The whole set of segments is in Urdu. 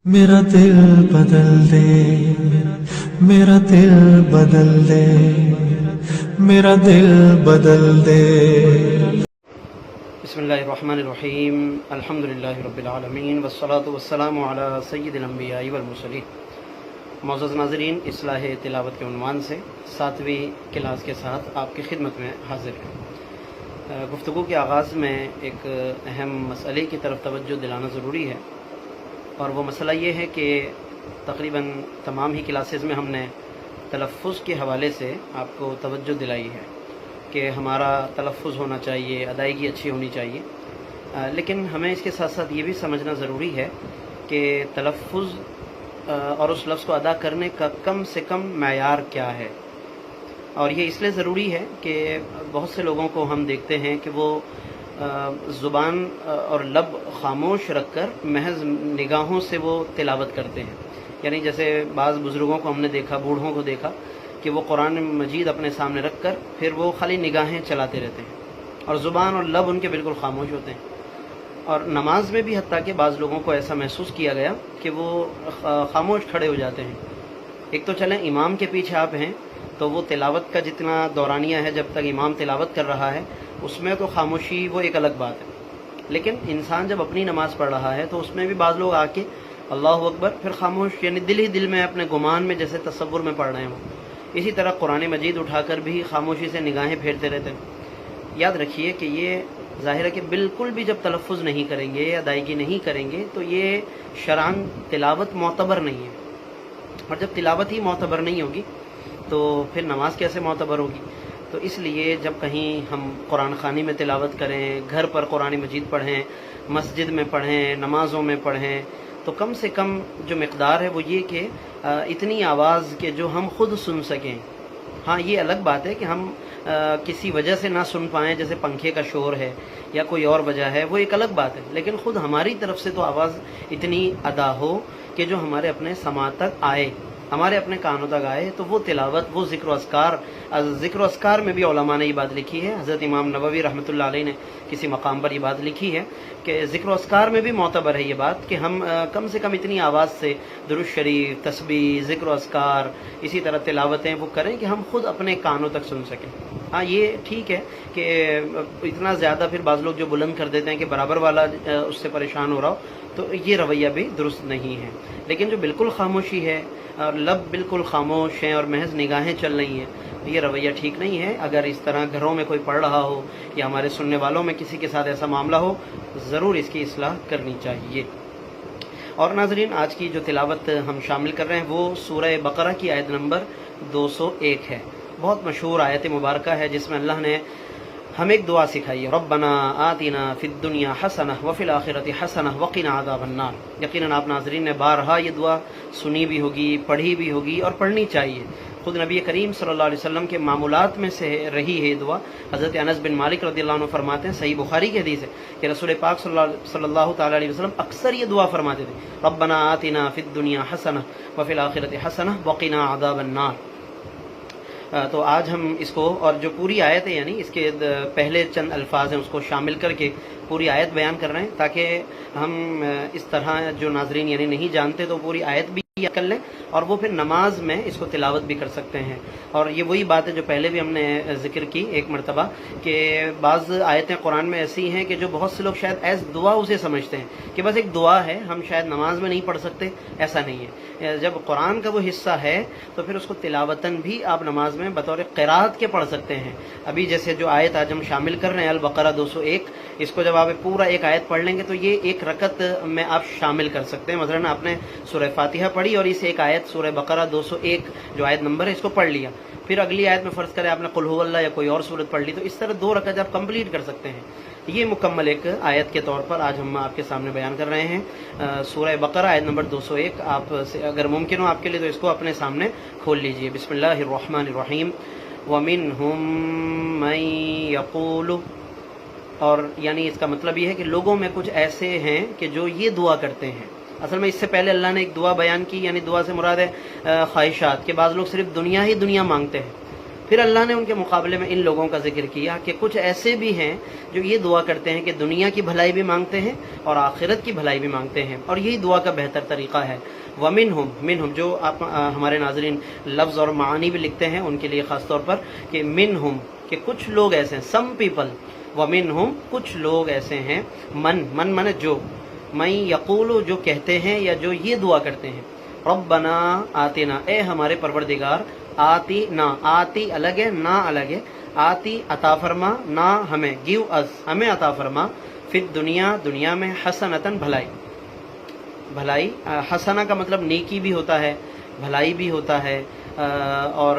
میرا دل بدل دے، میرا دل بدل دے، میرا دل بدل دے۔ بسم اللہ الرحمن الرحیم، الحمدللہ رب العالمین، والصلاة والسلام علی سید الانبیاء والمرسلین۔ معزز ناظرین، اصلاح تلاوت کے عنوان سے 7ویں کلاس کے ساتھ آپ کی خدمت میں حاضر ہیں۔ گفتگو کے آغاز میں ایک اہم مسئلے کی طرف توجہ دلانا ضروری ہے، اور وہ مسئلہ یہ ہے کہ تقریباً تمام ہی کلاسز میں ہم نے تلفظ کے حوالے سے آپ کو توجہ دلائی ہے کہ ہمارا تلفظ ہونا چاہیے، ادائیگی اچھی ہونی چاہیے، لیکن ہمیں اس کے ساتھ ساتھ یہ بھی سمجھنا ضروری ہے کہ تلفظ اور اس لفظ کو ادا کرنے کا کم سے کم معیار کیا ہے۔ اور یہ اس لیے ضروری ہے کہ بہت سے لوگوں کو ہم دیکھتے ہیں کہ وہ زبان اور لب خاموش رکھ کر محض نگاہوں سے وہ تلاوت کرتے ہیں۔ یعنی جیسے بعض بزرگوں کو ہم نے دیکھا، بوڑھوں کو دیکھا کہ وہ قرآن مجید اپنے سامنے رکھ کر پھر وہ خالی نگاہیں چلاتے رہتے ہیں، اور زبان اور لب ان کے بالکل خاموش ہوتے ہیں۔ اور نماز میں بھی حتیٰ کہ بعض لوگوں کو ایسا محسوس کیا گیا کہ وہ خاموش کھڑے ہو جاتے ہیں۔ ایک تو چلیں امام کے پیچھے آپ ہیں تو وہ تلاوت کا جتنا دورانیہ ہے، جب تک امام تلاوت کر رہا ہے اس میں تو خاموشی وہ ایک الگ بات ہے، لیکن انسان جب اپنی نماز پڑھ رہا ہے تو اس میں بھی بعض لوگ آ کے اللہ اکبر پھر خاموش، یعنی دل ہی دل میں اپنے گمان میں جیسے تصور میں پڑھ رہے ہیں وہ۔ اسی طرح قرآن مجید اٹھا کر بھی خاموشی سے نگاہیں پھیرتے رہتے ہیں۔ یاد رکھیے کہ یہ ظاہر ہے کہ بالکل بھی جب تلفظ نہیں کریں گے، ادائیگی نہیں کریں گے تو یہ شرعاً تلاوت معتبر نہیں ہے، اور جب تلاوت ہی معتبر نہیں ہوگی تو پھر نماز کیسے معتبر ہوگی؟ تو اس لیے جب کہیں ہم قرآن خوانی میں تلاوت کریں، گھر پر قرآن مجید پڑھیں، مسجد میں پڑھیں، نمازوں میں پڑھیں، تو کم سے کم جو مقدار ہے وہ یہ کہ اتنی آواز کہ جو ہم خود سن سکیں۔ ہاں یہ الگ بات ہے کہ ہم کسی وجہ سے نہ سن پائیں، جیسے پنکھے کا شور ہے یا کوئی اور وجہ ہے، وہ ایک الگ بات ہے، لیکن خود ہماری طرف سے تو آواز اتنی ادا ہو کہ جو ہمارے اپنے سماع تک آئے، ہمارے اپنے کانوں تک آئے، تو وہ تلاوت، وہ ذکر و اذکار میں بھی علماء نے یہ بات لکھی ہے۔ حضرت امام نووی رحمۃ اللہ علیہ نے کسی مقام پر یہ بات لکھی ہے کہ ذکر و اذکار میں بھی معتبر ہے یہ بات کہ ہم کم سے کم اتنی آواز سے درود شریف، تسبیح، ذکر و اذکار، اسی طرح تلاوتیں وہ کریں کہ ہم خود اپنے کانوں تک سن سکیں۔ ہاں یہ ٹھیک ہے کہ اتنا زیادہ پھر بعض لوگ جو بلند کر دیتے ہیں کہ برابر والا اس سے پریشان ہو رہا ہو، تو یہ رویہ بھی درست نہیں ہے۔ لیکن جو بالکل خاموشی ہے اور لب بالکل خاموش ہیں اور محض نگاہیں چل رہی ہیں، یہ رویہ ٹھیک نہیں ہے۔ اگر اس طرح گھروں میں کوئی پڑھ رہا ہو یا ہمارے سننے والوں میں کسی کے ساتھ ایسا معاملہ ہو، ضرور اس کی اصلاح کرنی چاہیے۔ اور ناظرین، آج کی جو تلاوت ہم شامل کر رہے ہیں وہ سورہ بقرہ کی آیت نمبر 201 ہے۔ بہت مشہور آیت مبارکہ ہے جس میں اللہ نے ہمیں ایک دعا سکھائی ہے، ربنا آتنا فی الدنیا حسنہ وفی الآخرۃ حسنہ وقنا عذاب النار۔ یقیناً آپ ناظرین نے بارہا یہ دعا سنی بھی ہوگی، پڑھی بھی ہوگی، اور پڑھنی چاہیے۔ خود نبی کریم صلی اللہ علیہ وسلم کے معمولات میں سے رہی ہے یہ دعا۔ حضرت انس بن مالک رضی اللہ عنہ فرماتے ہیں، صحیح بخاری کی حدیث ہے کہ رسول پاک صلی اللہ تعالیٰ علیہ وسلم اکثر یہ دعا فرماتے تھے، ربنا آتنا فی الدنیا حسنہ وفی الآخرۃ حسنہ وقنا عذاب النار۔ تو آج ہم اس کو، اور جو پوری آیت ہے یعنی اس کے پہلے چند الفاظ ہیں اس کو شامل کر کے پوری آیت بیان کر رہے ہیں، تاکہ ہم اس طرح جو ناظرین یعنی نہیں جانتے تو پوری آیت بھی یاد کر لیں، اور وہ پھر نماز میں اس کو تلاوت بھی کر سکتے ہیں۔ اور یہ وہی بات ہے جو پہلے بھی ہم نے ذکر کی ایک مرتبہ، کہ بعض آیتیں قرآن میں ایسی ہیں کہ جو بہت سے لوگ شاید ایز دعا اسے سمجھتے ہیں کہ بس ایک دعا ہے، ہم شاید نماز میں نہیں پڑھ سکتے۔ ایسا نہیں ہے، جب قرآن کا وہ حصہ ہے تو پھر اس کو تلاوتاً بھی آپ نماز میں بطور قرات کے پڑھ سکتے ہیں۔ ابھی جیسے جو آیت آج ہم شامل کر رہے ہیں البقرہ 201، اس کو جب آپ پورا ایک آیت پڑھ لیں گے تو یہ ایک رکعت میں آپ شامل کر سکتے ہیں۔ مثلاً آپ نے سورہ فاتحہ پڑھی اور اس ایک آیت سورہ بقرہ 201 جو آیت نمبر ہے اس کو پڑھ لیا، پھر اگلی آیت میں فرض کریں آپ نے قل ھو اللہ یا کوئی اور سورت پڑھ لی، تو اس طرح 2 رکعت آپ کمپلیٹ کر سکتے ہیں۔ یہ مکمل ایک آیت کے طور پر آج ہم آپ کے سامنے بیان کر رہے ہیں۔ سورہ بقرہ آیت نمبر 201، آپ سے اگر ممکن ہو آپ کے لیے تو اس کو اپنے سامنے کھول لیجئے۔ بسم اللہ الرحمن الرحیم۔ وَمِنْهُمْ مَنْ يَقُولُ، اور یعنی اس کا مطلب یہ ہے کہ لوگوں میں کچھ ایسے ہیں کہ جو یہ دعا کرتے ہیں۔ اصل میں اس سے پہلے اللہ نے ایک دعا بیان کی، یعنی دعا سے مراد ہے خواہشات، کہ بعض لوگ صرف دنیا ہی دنیا مانگتے ہیں، پھر اللہ نے ان کے مقابلے میں ان لوگوں کا ذکر کیا کہ کچھ ایسے بھی ہیں جو یہ دعا کرتے ہیں کہ دنیا کی بھلائی بھی مانگتے ہیں اور آخرت کی بھلائی بھی مانگتے ہیں، اور یہی دعا کا بہتر طریقہ ہے۔ وَمِنْهُمْ جو آپ ہمارے ناظرین لفظ اور معانی بھی لکھتے ہیں ان کے لیے خاص طور پر کہ منہم کہ کچھ لوگ ایسے ہیں، سم پیپل، وَمِنْهُمْ کچھ لوگ ایسے ہیں، من جو، من یقول جو کہتے ہیں یا جو یہ دعا کرتے ہیں، ربنا آتنا اے ہمارے پروردگار، آتی نا، آتی الگ ہے نا الگ ہے، آتی عطا فرما، نا ہمیں، گیو اس ہمیں عطا فرما، فی الدنیا دنیا میں، حسنتاً بھلائی، حسنہ کا مطلب نیکی بھی ہوتا ہے، بھلائی بھی ہوتا ہے، اور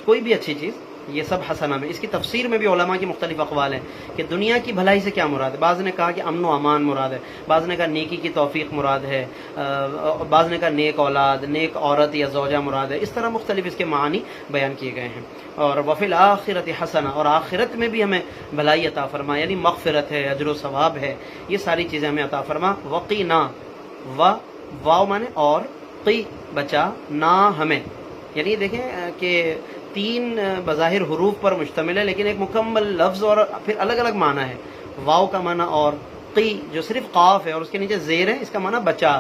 کوئی بھی اچھی چیز، یہ سب حسنہ میں۔ اس کی تفسیر میں بھی علماء کی مختلف اقوال ہیں کہ دنیا کی بھلائی سے کیا مراد ہے۔ بعض نے کہا کہ امن و امان مراد ہے، بعض نے کہا نیکی کی توفیق مراد ہے، بعض نے کہا نیک اولاد، نیک عورت یا زوجہ مراد ہے۔ اس طرح مختلف اس کے معانی بیان کیے گئے ہیں۔ اور وفی الآخرۃ حسنہ، اور آخرت میں بھی ہمیں بھلائی عطا فرما، یعنی مغفرت ہے، اجر و ثواب ہے، یہ ساری چیزیں ہمیں عطا فرما۔ وقینا، واو مانے اور، قی بچا، نا ہمیں، یعنی دیکھیں کہ 3 بظاہر حروف پر مشتمل ہے لیکن ایک مکمل لفظ اور پھر الگ الگ معنی ہے۔ واو کا معنی اور، قی جو صرف قاف ہے اور اس کے نیچے زیر ہے، اس کا معنی بچا،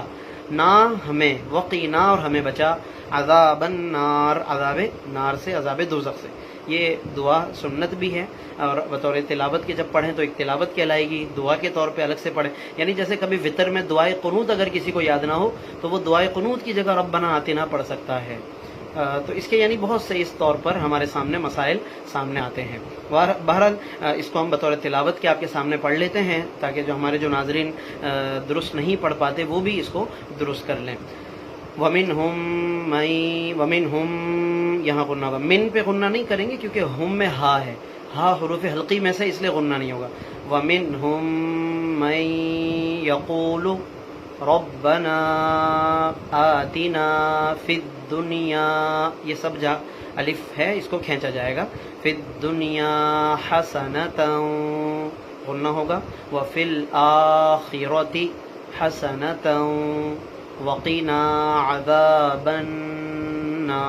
نا ہمیں، وقینا اور ہمیں بچا، عذاب النار، عذاب نار سے، عذاب دوزخ سے۔ یہ دعا سنت بھی ہے اور بطور تلاوت کے جب پڑھیں تو ایک تلاوت کہلائے گی، دعا کے طور پہ الگ سے پڑھیں، یعنی جیسے کبھی وطر میں دعائے قنوت اگر کسی کو یاد نہ ہو تو وہ دعائے قنوت کی جگہ ربنا آتنا پڑھ سکتا ہے۔ تو اس کے یعنی بہت سے اس طور پر ہمارے سامنے مسائل سامنے آتے ہیں۔ بہرحال اس کو ہم بطور تلاوت کے آپ کے سامنے پڑھ لیتے ہیں تاکہ جو ہمارے جو ناظرین درست نہیں پڑھ پاتے وہ بھی اس کو درست کر لیں۔ وَمِنْهُمْ یہاں غنہ ہوگا، من پہ غنہ نہیں کریں گے کیونکہ ہم میں ہا ہے، ہا حروف حلقی میں سے، اس لیے غنہ نہیں ہوگا۔ وَمِنْهُمْ مَن يَقُولُ ربنا آتنا فی الدنیا، یہ سب جا الف ہے اس کو کھینچا جائے گا، فی الدنیا حسنتا غنہ ہوگا، وفی الآخرۃ حسنتا وقنا عذاب النار۔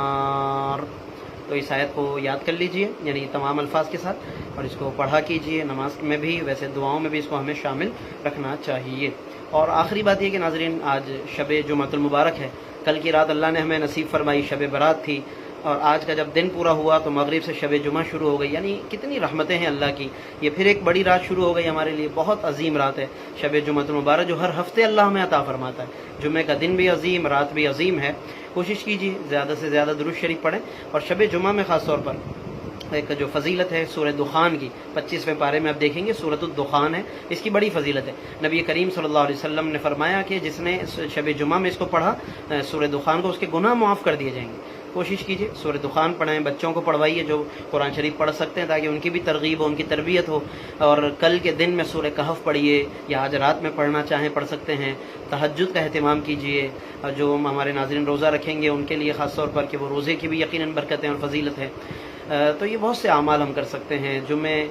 تو اس آیت کو یاد کر لیجئے، یعنی تمام الفاظ کے ساتھ، اور اس کو پڑھا کیجئے نماز میں بھی، ویسے دعاؤں میں بھی اس کو ہمیں شامل رکھنا چاہیے۔ اور آخری بات یہ کہ ناظرین آج شب جمعۃ المبارک ہے، کل کی رات اللہ نے ہمیں نصیب فرمائی شب برات تھی، اور آج کا جب دن پورا ہوا تو مغرب سے شب جمعہ شروع ہو گئی، یعنی کتنی رحمتیں ہیں اللہ کی، یہ پھر ایک بڑی رات شروع ہو گئی ہمارے لیے، بہت عظیم رات ہے شب جمعۃ المبارک جو ہر ہفتے اللہ ہمیں عطا فرماتا ہے۔ جمعہ کا دن بھی عظیم، رات بھی عظیم ہے، کوشش کیجیے زیادہ سے زیادہ درود شریف پڑھیں، اور شب جمعہ میں خاص طور پر ایک جو فضیلت ہے سورہ دخان کی، 25ویں پارے میں آپ دیکھیں گے سورۃ الدخان ہے، اس کی بڑی فضیلت ہے۔ نبی کریم صلی اللہ علیہ وسلم نے فرمایا کہ جس نے شب جمعہ میں اس کو پڑھا، سورہ دخان کو، اس کے گناہ معاف کر دیے جائیں گے۔ کوشش کیجیے سورہ دخان پڑھیں، بچوں کو پڑھوائیے جو قرآن شریف پڑھ سکتے ہیں تاکہ ان کی بھی ترغیب ہو، ان کی تربیت ہو، اور کل کے دن میں سورہ کہف پڑھیے، یا آج رات میں پڑھنا چاہیں پڑھ سکتے ہیں۔ تہجد کا اہتمام کیجیے، اور جو ہمارے ناظرین روزہ رکھیں گے ان کے لیے خاص طور پر کہ وہ روزے کی بھی یقیناً برکتیں اور فضیلت ہے۔ تو یہ بہت سے اعمال ہم کر سکتے ہیں، جمعے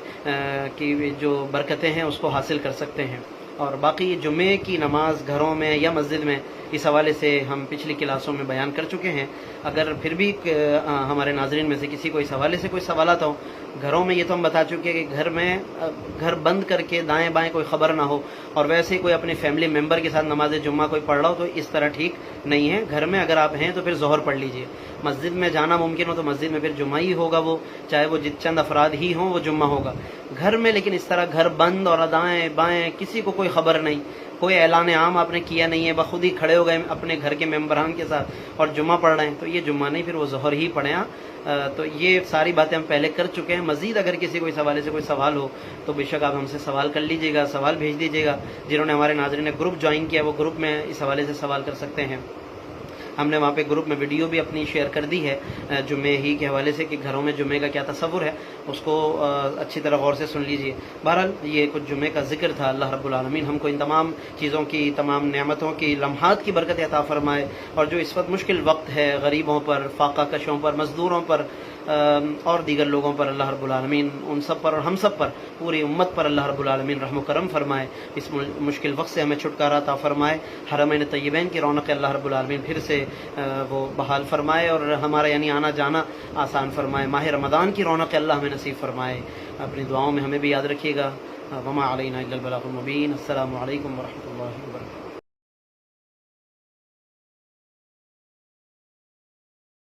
کی جو برکتیں ہیں اس کو حاصل کر سکتے ہیں۔ اور باقی جمعے کی نماز گھروں میں یا مسجد میں، اس حوالے سے ہم پچھلی کلاسوں میں بیان کر چکے ہیں۔ اگر پھر بھی ہمارے ناظرین میں سے کسی کو اس حوالے سے کوئی سوالات ہوں، گھروں میں یہ تو ہم بتا چکے کہ گھر میں گھر بند کر کے دائیں بائیں کوئی خبر نہ ہو، اور ویسے کوئی اپنے فیملی ممبر کے ساتھ نماز جمعہ کوئی پڑھ رہا ہو تو اس طرح ٹھیک نہیں ہے۔ گھر میں اگر آپ ہیں تو پھر ظہر پڑھ لیجئے، مسجد میں جانا ممکن ہو تو مسجد میں پھر جمعہ ہی ہوگا، وہ چاہے وہ چند افراد ہی ہوں وہ جمعہ ہوگا۔ گھر میں لیکن اس طرح گھر بند اور دائیں بائیں کسی کو کوئی خبر نہیں، کوئی اعلان عام آپ نے کیا نہیں ہے، بخود ہی کھڑے ہو گئے اپنے گھر کے ممبران کے ساتھ اور جمعہ پڑھ رہے ہیں، تو یہ جمعہ نہیں، پھر وہ ظہر ہی پڑھیں۔ تو یہ ساری باتیں ہم پہلے کر چکے ہیں۔ مزید اگر کسی کو اس حوالے سے کوئی سوال ہو تو بے شک آپ ہم سے سوال کر لیجئے گا، سوال بھیج دیجئے گا۔ جنہوں نے ہمارے ناظرین نے گروپ جوائن کیا وہ گروپ میں اس حوالے سے سوال کر سکتے ہیں۔ ہم نے وہاں پہ گروپ میں ویڈیو بھی اپنی شیئر کر دی ہے جمعے ہی کے حوالے سے کہ گھروں میں جمعے کا کیا تصور ہے، اس کو اچھی طرح غور سے سن لیجئے۔ بہرحال یہ کچھ جمعے کا ذکر تھا۔ اللہ رب العالمین ہم کو ان تمام چیزوں کی، تمام نعمتوں کی، لمحات کی برکت عطا فرمائے، اور جو اس وقت مشکل وقت ہے غریبوں پر، فاقہ کشوں پر، مزدوروں پر، اور دیگر لوگوں پر اللہ رب العالمین ان سب پر اور ہم سب پر پوری امت پر اللہ رب العالمین رحم و کرم فرمائے، اس مشکل وقت سے ہمیں چھٹکارا عطا فرمائے، حرمین طیبین کی رونق اللہ رب العالمین پھر سے وہ بحال فرمائے اور ہمارا یعنی آنا جانا آسان فرمائے، ماہ رمضان کی رونق اللہ ہمیں نصیب فرمائے۔ اپنی دعاؤں میں ہمیں بھی یاد رکھیے گا۔ وما علینا الا البلاغ المبین۔ السلام علیکم ورحمۃ اللہ وبرکاتہ۔